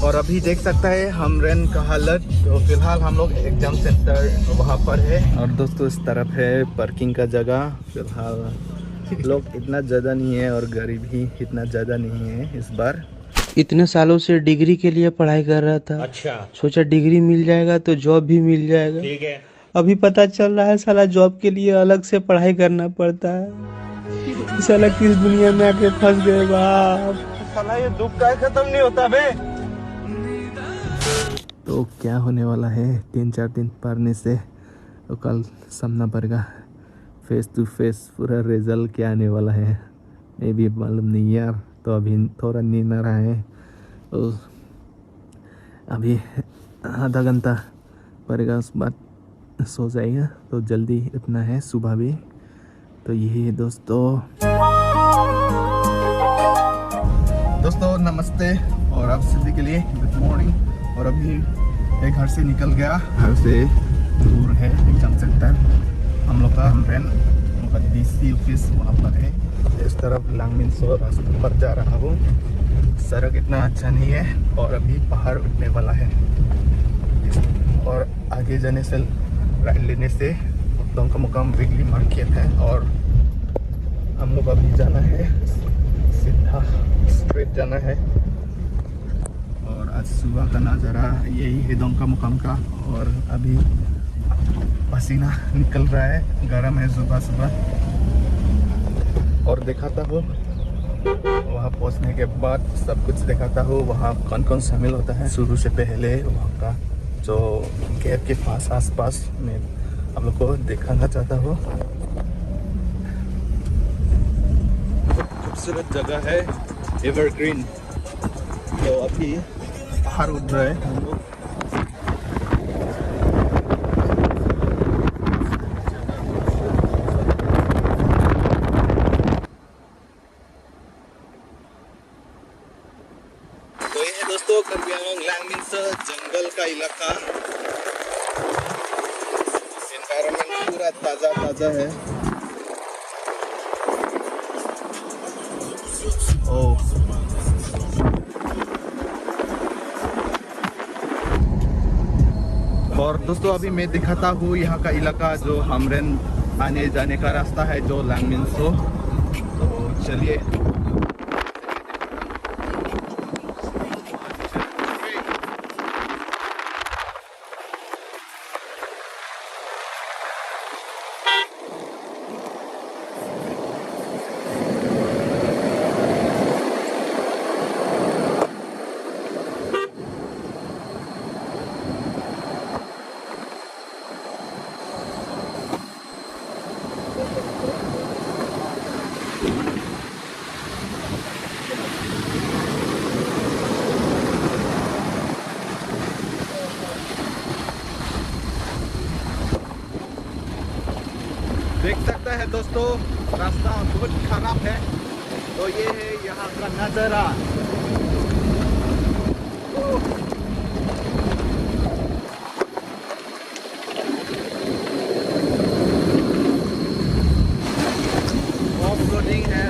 और अभी देख सकता है हमरेन का हालत। तो फिलहाल हम लोग एग्जाम सेंटर वहाँ पर है और दोस्तों इस तरफ है पार्किंग का जगह। फिलहाल लोग इतना ज़्यादा नहीं है और गाड़ी भी इतना ज़्यादा नहीं है इस बार। इतने सालों से डिग्री के लिए पढ़ाई कर रहा था। अच्छा, सोचा डिग्री मिल जाएगा तो जॉब भी मिल जाएगा। ठीक है। अभी पता चल रहा है साला जॉब के लिए अलग से पढ़ाई करना पड़ता है। साला किस दुनिया में आके फंस गए बाप। साला ये दुख का खत्म नहीं होता बे। तो क्या होने वाला है 3-4 दिन पढ़ने से, तो कल सामना पड़ेगा फेस टू फेस। पूरा रिजल्ट क्या आने वाला है ये भी मालूम नहीं यार। तो अभी थोड़ा नींद आ रहा है, तो अभी आधा घंटा पड़ेगा उस बाद सो जाएगा। तो जल्दी इतना है सुबह भी। तो यही है दोस्तों नमस्ते और आप सभी के लिए गुड मॉर्निंग। और अभी एक घर से निकल गया, घर से दूर है एग्जाम सेंटर हम लोग का। हमरेन डीसी ऑफिस वहाँ पर है। इस तरफ लांगमिनसो रास्ते पर जा रहा हूँ। सड़क इतना अच्छा नहीं है और अभी पहाड़ उठने वाला है। और आगे जाने से राइट लेने से दोनों का मुकाम बिगली मार्केट है और हम लोग अभी जाना है सीधा स्ट्रेट जाना है। और आज सुबह का नज़ारा यही है दोनों का मुकाम का। और अभी पसीना निकल रहा है, गर्म है सुबह सुबह। और दिखाता हूँ वहाँ पहुँचने के बाद सब कुछ दिखाता हूँ वहाँ कौन कौन शामिल होता है। शुरू से पहले वहाँ का जो गेट के पास आसपास में आप लोग को दिखाना चाहता हूँ। खूबसूरत जगह है एवरग्रीन। तो अभी बाहर उठ रहे हैं हम लोग। तो ये है दोस्तों कार्बी आंगलोंग लांगमिनसो जंगल का इलाका। एनवायरनमेंट पूरा ताज़ा ताज़ा है। और दोस्तों अभी मैं दिखाता हूँ यहाँ का इलाका जो हमरेन आने जाने का रास्ता है जो लांगमिनसो। तो चलिए देख सकता है दोस्तों रास्ता बहुत खराब है। तो ये है यहाँ का नज़ारा। ऑफ रोडिंग है।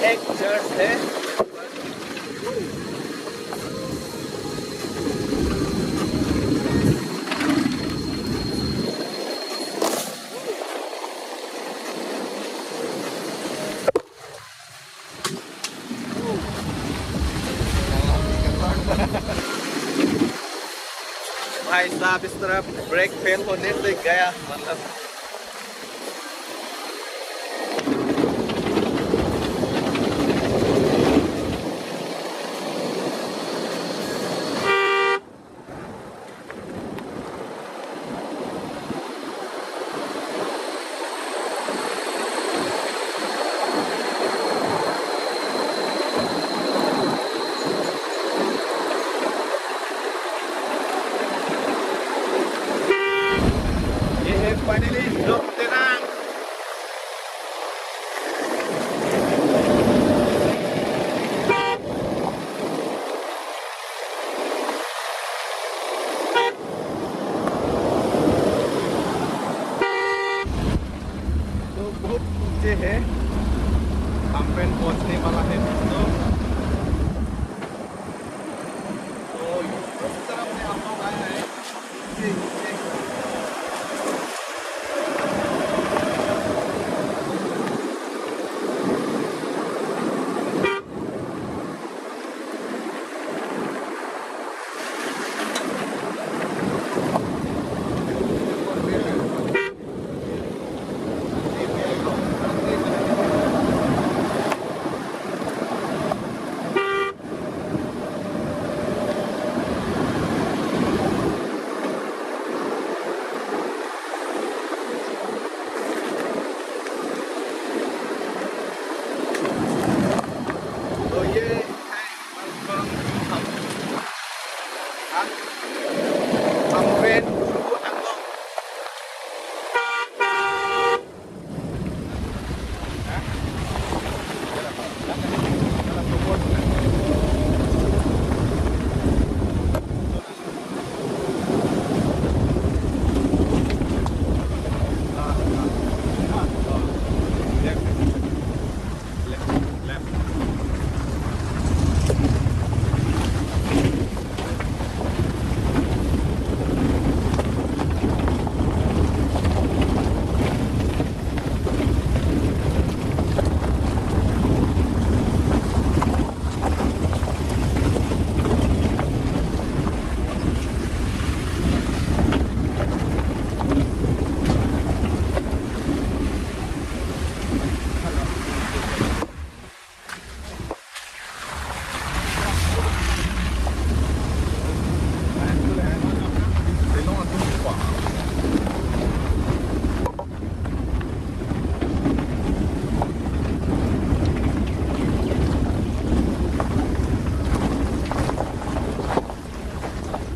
एक चर्च है। भाई साहब इस तरफ ब्रेक फेल होने से गया, मतलब पीछे है, हमरेन पहुंचने वाला है दोस्तों। तो इस तरफ से हम लोग आए हैं नीचे। तो ये है हमरेन टू हैंगलोंग।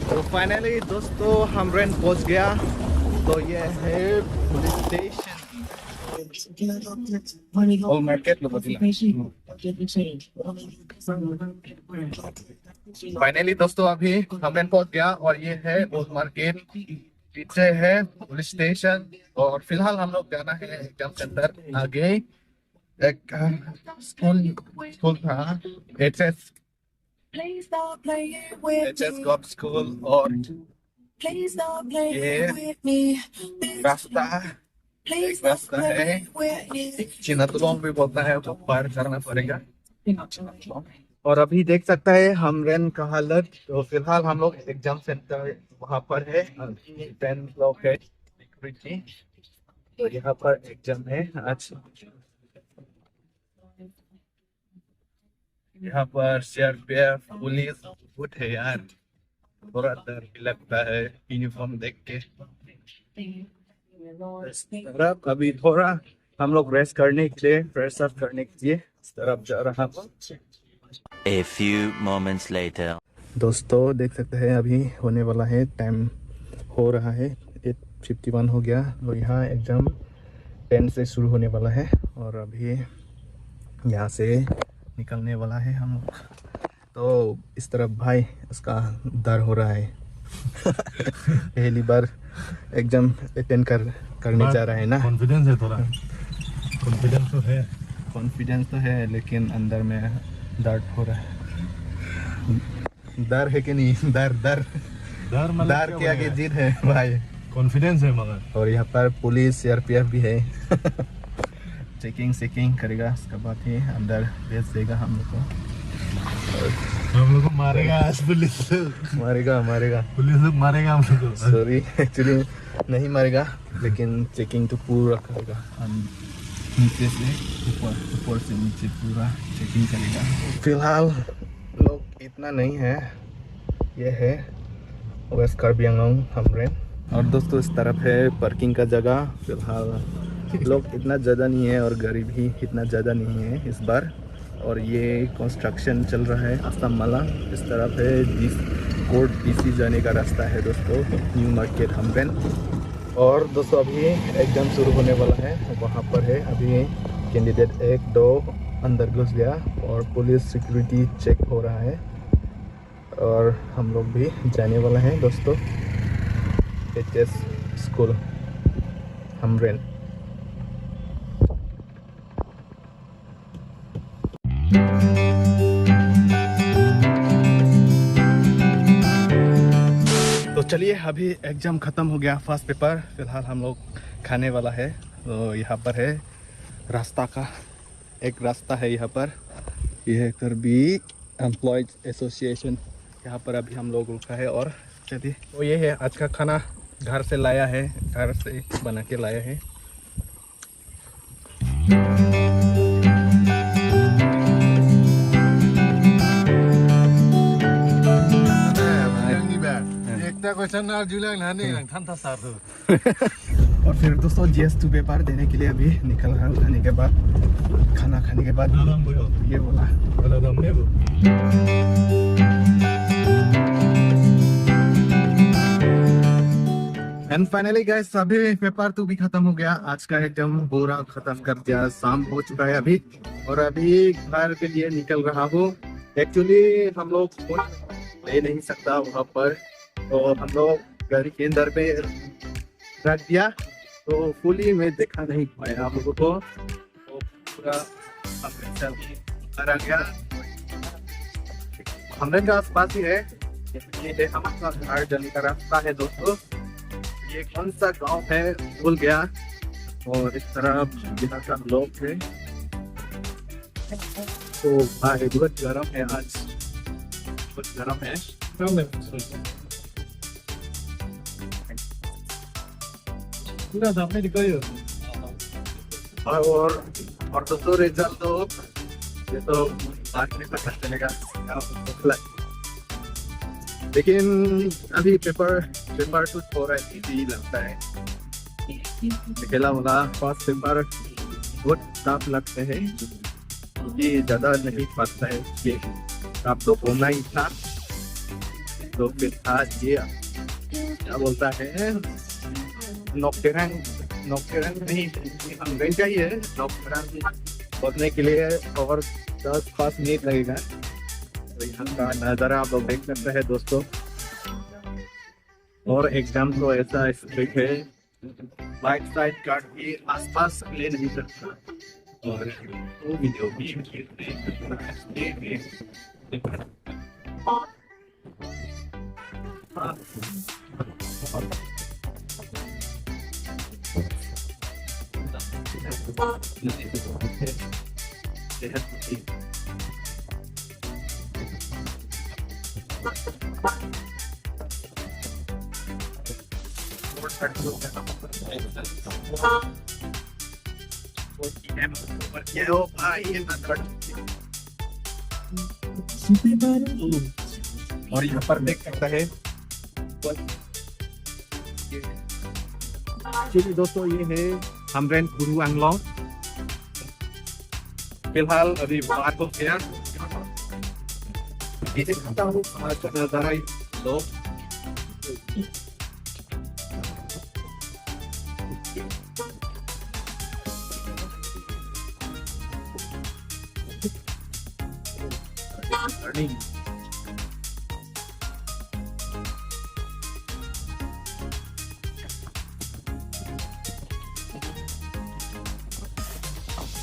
तो फाइनली दोस्तों हमरेन पहुंच गया। तो ये है police station. Old market finally दोस्तों अभी हमरेन पहुंच गया और ये है ओल्ड मार्केट, पीछे है पुलिस स्टेशन। और फिलहाल हम लोग जाना है एग्जाम सेंटर। आगे एक स्कूल था, एचएस गॉव स्कूल। और ये रास्ता है, चिनातुलोंग भी बोलता है, वो पार करना पड़ेगा। और अभी देख सकता है हमरेन का हालत। तो फिलहाल हम लोग एग्जाम सेंटर वहाँ पर है, 10 लोग है सिक्योरिटी। तो यहाँ पर एग्जाम है आज। यहाँ पर सीआरपीएफ पुलिस बहुत है यार, थोड़ा डर भी लगता है यूनिफॉर्म देख के। तरफ अभी थोड़ा हम लोग रेस्ट करने के लिए, फ्रेश अप करने के लिए इस तरफ जा रहा हूँ। A few moments later. दोस्तों देख सकते हैं अभी होने वाला है, टाइम हो रहा है 8:51 हो गया। और यहाँ एग्ज़ाम 10 से शुरू होने वाला है और अभी यहाँ से निकलने वाला है हम लोग। तो इस तरफ भाई उसका डर हो रहा है पहली बार एग्जाम अटेंड करने जा रहा है ना। कॉन्फिडेंस है थोड़ा, कॉन्फिडेंस तो है लेकिन अंदर में डर हो रहा है। डर है कि नहीं? डर के आगे जीत है भाई, कॉन्फिडेंस है मगर। और यहाँ पर पुलिस सीआरपीएफ भी है चेकिंग करेगा, उसके बाद ही अंदर भेज देगा हम लोग को। हम लोग को मारेगा आज पुलिस, मारेगा पुलिस लोग मारेगा हम लोग को। सॉरी एक्चुअली नहीं मारेगा, लेकिन चेकिंग तो पूरा करेगा, नीचे से ऊपर से नीचे पूरा चेकिंग करेगा। फिलहाल लोग इतना नहीं है, ये है वेस्ट कार्बी आंगलोंग हमरेन। और दोस्तों इस तरफ है पार्किंग का जगह। फिलहाल लोग इतना ज़्यादा नहीं है और गाड़ी भी इतना ज़्यादा नहीं है इस बार। और ये कंस्ट्रक्शन चल रहा है असम माला। इस तरफ है कोर्ट डीसी जाने का रास्ता है दोस्तों, न्यू मार्केट हमरेन। और दोस्तों अभी एग्जाम शुरू होने वाला है, वहाँ पर है अभी कैंडिडेट 1-2 अंदर घुस गया और पुलिस सिक्योरिटी चेक हो रहा है। और हम लोग भी जाने वाला है दोस्तों एचएस स्कूल हमरेन। चलिए अभी एग्जाम ख़त्म हो गया, फर्स्ट पेपर। फिलहाल हम लोग खाने वाला है। तो यहाँ पर है रास्ता का एक रास्ता है यहाँ पर, यह है करबी एम्प्लॉयज एसोसिएशन। यहाँ पर अभी हम लोग रुका है। और चलिए तो ये है आज का खाना, घर से लाया है, घर से बना के लाया है। और फिर दोस्तों GS2 पेपर देने के लिए अभी निकल रहा हूँ। खाने के बाद, खाना खाने के बाद ये बोला। एंड फाइनली गाइस अभी पेपर तो भी खत्म हो गया। आज का एकदम पूरा खत्म कर दिया, शाम हो चुका है अभी। और अभी घर के लिए निकल रहा हूँ। एक्चुअली हम लोग ले नहीं सकता वहाँ पर, तो हम लोग गाड़ी के अंदर पे रख दिया। तो फुली मैं देखा नहीं पाया आप लोगों को, तो पूरा आ गया। हमने का आसपास ही है, ये है हमारा घर जाने का रास्ता है दोस्तों। ये कौन सा गांव है भूल गया। और इस तरह यहाँ का लोग है। तो भाई बहुत गर्म है आज, बहुत गर्म है। और दोस्तों रिजल्ट तो ये तो बाद में पता चलेगा, लेकिन अभी पेपर तो थोड़ा इजी लगता है। पहला वाला फर्स्ट पेपर बहुत टफ लगते हैं, ये ज़्यादा नहीं पड़ता है। ये आप तो होना ही था। तो फिर आज ये क्या बोलता है, नौकरंग नहीं, अंग्रेज का ही है। नौकरंग पहुंचने के लिए और 10-5 मिनट लगेगा। तो यहाँ का नज़ारा आप लोग देख सकते हैं दोस्तों। और एग्जाम तो ऐसा स्ट्रिक्ट है, बाइक साइड कार्ड के आसपास ले नहीं सकता। और वो वीडियो भी और यहाँ पर देख सकता है एक्चुअली दोस्तों ये है हमरेन गुरु आंगलोंग। फिलहाल अभी बाहर को गया दिखाता हूँ आज का नजारा। लोग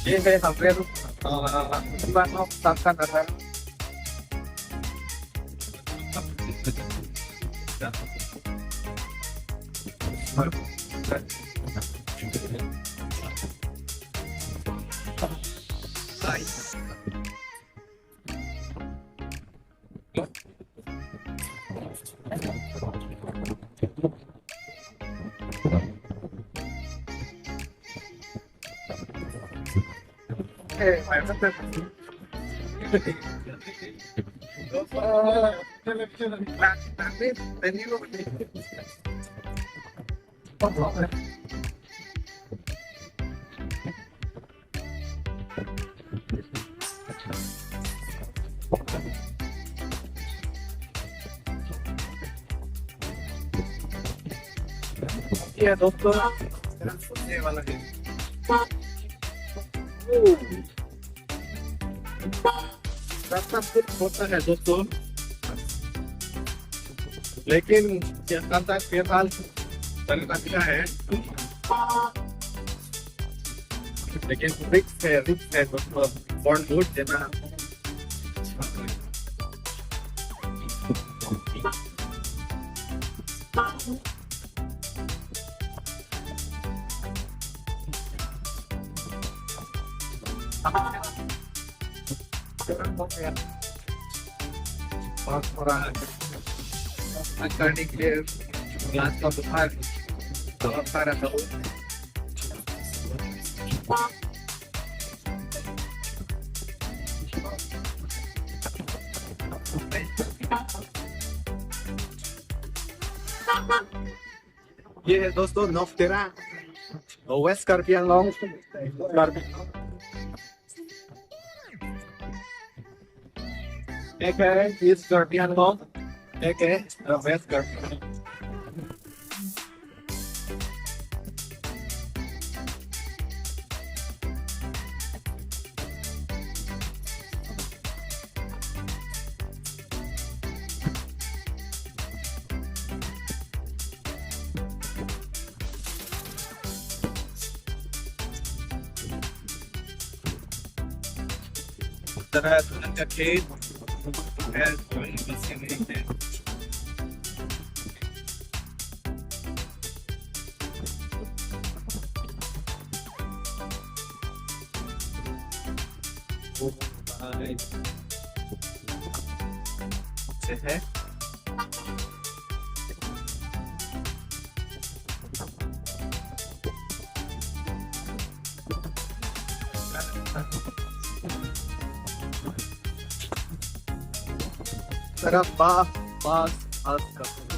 ये है हमरे का नजारा। ये दोस्तों सोचने वाला है। रास्ता कुछ होता है दोस्तों, लेकिन यहाँ तक फिलहाल तरीका है, लेकिन रिस्क है दोस्तों। बॉन्ड बोर्ड देना orang akan declare kelas keempat para tahun ये है दोस्तों नौफतेरा वेस्ट कार्बी आंगलॉन्ग एक है ईस्ट कार्बी आंगलॉन्ग एक है वेस्ट कार्बी तरह का खेत है बसे में है से है तरफ पास का